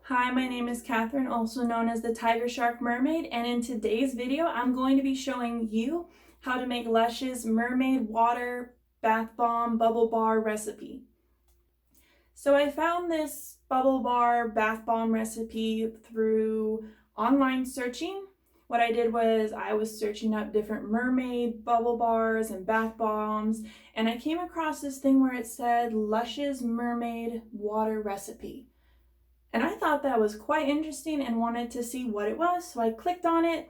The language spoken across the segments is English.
Hi, my name is Catherine, also known as the Tiger Shark Mermaid, and in today's video I'm going to be showing you how to make Lush's Mermaid Water Bath Bomb Bubble Bar recipe. So I found this bubble bar bath bomb recipe through online searching. What I did was I was searching up different mermaid bubble bars and bath bombs, and I came across this thing where it said Lush's Mermaid Water Recipe. And I thought that was quite interesting and wanted to see what it was. So I clicked on it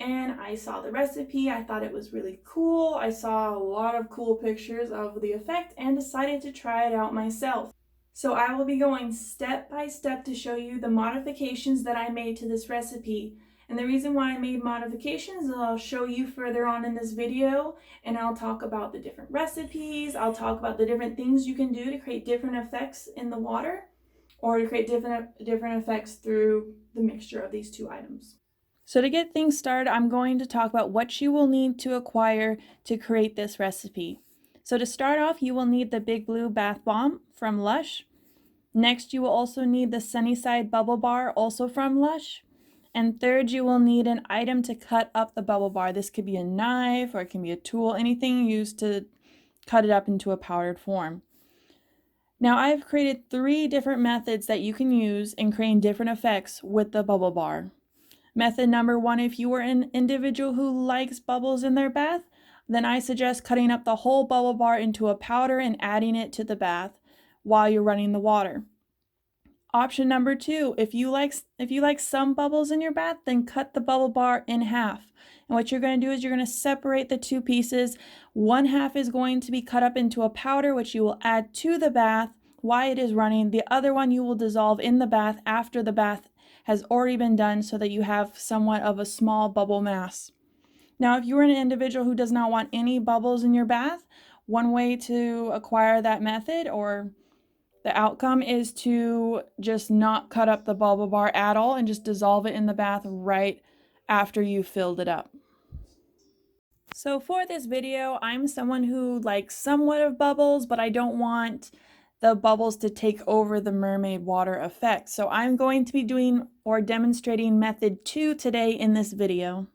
and I saw the recipe. I thought it was really cool. I saw a lot of cool pictures of the effect and decided to try it out myself. So I will be going step by step to show you the modifications that I made to this recipe. And the reason why I made modifications I'll show you further on in this video, and I'll talk about the different recipes. I'll talk about the different things you can do to create different effects in the water, or to create different effects through the mixture of these two items. So to get things started, I'm going to talk about what you will need to acquire to create this recipe. So to start off, you will need the Big Blue Bath Bomb from Lush. Next, you will also need the Sunnyside Bubble Bar, also from Lush. And third, you will need an item to cut up the bubble bar. This could be a knife or it can be a tool, anything used to cut it up into a powdered form. Now I've created 3 different methods that you can use in creating different effects with the bubble bar. Method number 1, if you are an individual who likes bubbles in their bath, then I suggest cutting up the whole bubble bar into a powder and adding it to the bath while you're running the water. Option number 2, if you like some bubbles in your bath, then cut the bubble bar in half. And what you're going to do is you're going to separate the 2 pieces. One half is going to be cut up into a powder, which you will add to the bath while it is running. The other one you will dissolve in the bath after the bath has already been done, so that you have somewhat of a small bubble mass. Now, if you are an individual who does not want any bubbles in your bath, one way to acquire that method or the outcome is to just not cut up the bubble bar at all and just dissolve it in the bath right after you filled it up. So for this video, I'm someone who likes somewhat of bubbles, but I don't want the bubbles to take over the mermaid water effect. So I'm going to be doing or demonstrating method 2 today in this video.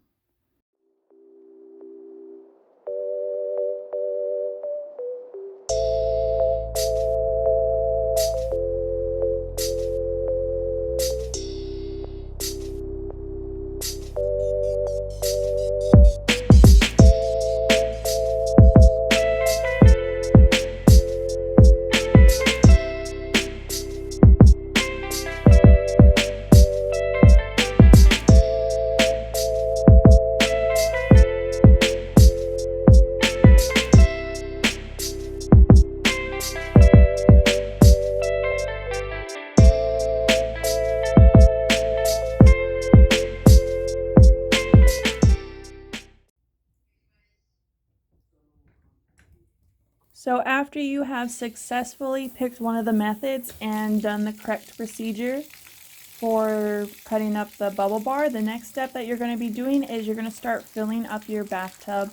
So after you have successfully picked one of the methods and done the correct procedure for cutting up the bubble bar, the next step that you're going to be doing is you're going to start filling up your bathtub.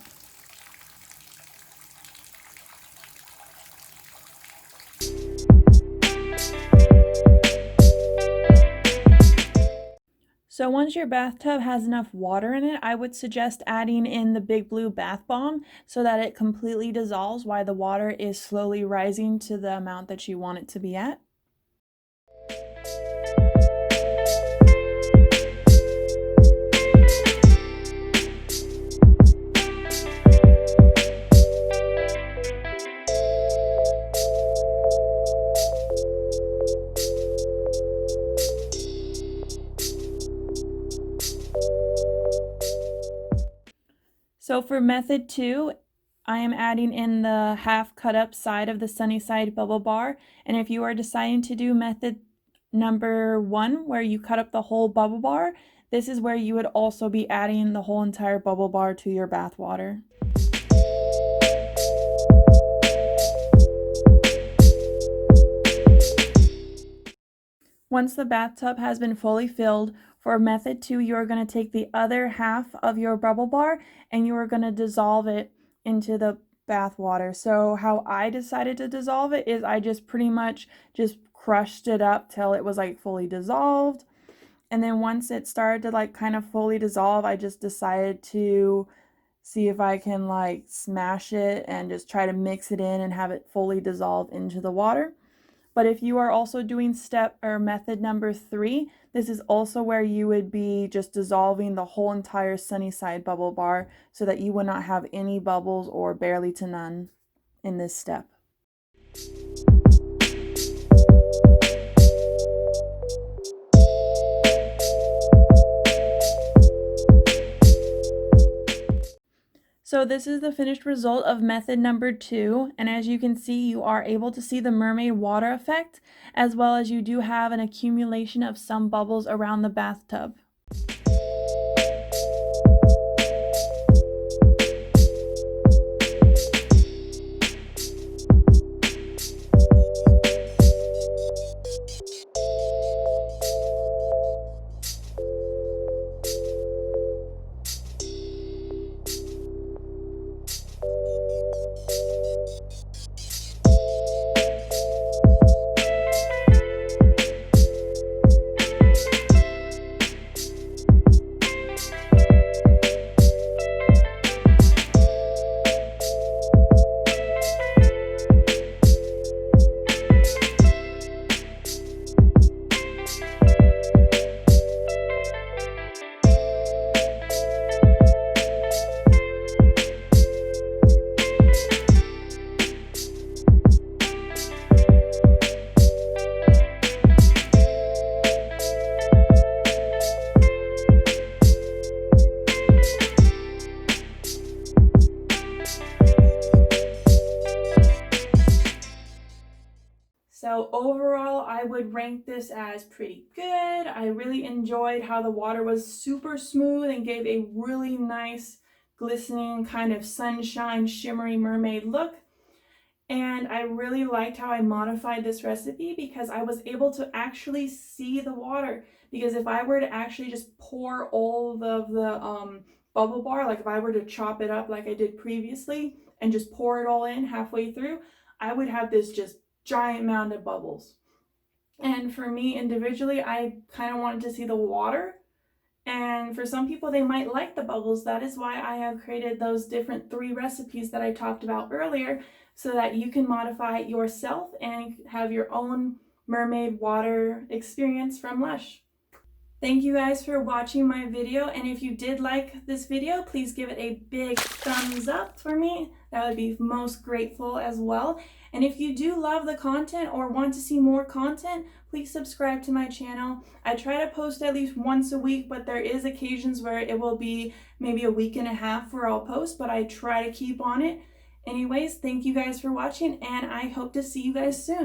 So once your bathtub has enough water in it, I would suggest adding in the Big Blue Bath Bomb so that it completely dissolves while the water is slowly rising to the amount that you want it to be at. So for method 2, I am adding in the half cut up side of the Sunnyside Bubble Bar. And if you are deciding to do method number 1, where you cut up the whole bubble bar, this is where you would also be adding the whole entire bubble bar to your bath water. Once the bathtub has been fully filled, for method 2, you are going to take the other half of your bubble bar and you are going to dissolve it into the bath water. So how I decided to dissolve it is I just pretty much just crushed it up till it was like fully dissolved. And then once it started to like kind of fully dissolve, I just decided to see if I can like smash it and just try to mix it in and have it fully dissolve into the water. But if you are also doing step or method number 3, this is also where you would be just dissolving the whole entire Sunnyside Bubble Bar so that you would not have any bubbles or barely to none in this step. So this is the finished result of method number 2, and as you can see, you are able to see the mermaid water effect, as well as you do have an accumulation of some bubbles around the bathtub. So overall, I would rank this as pretty good. I really enjoyed how the water was super smooth and gave a really nice, glistening, kind of sunshine, shimmery mermaid look. And I really liked how I modified this recipe because I was able to actually see the water. Because if I were to actually just pour all of the bubble bar, like if I were to chop it up like I did previously and just pour it all in halfway through, I would have this just giant mound of bubbles. And for me individually, I kind of wanted to see the water. And for some people, they might like the bubbles. That is why I have created those different 3 recipes that I talked about earlier, so that you can modify it yourself and have your own mermaid water experience from Lush. Thank you guys for watching my video, and if you did like this video, please give it a big thumbs up for me. That would be most grateful as well. And if you do love the content or want to see more content, please subscribe to my channel. I try to post at least once a week, but there is occasions where it will be maybe a week and a half where I'll post, but I try to keep on it. Anyways, thank you guys for watching, and I hope to see you guys soon.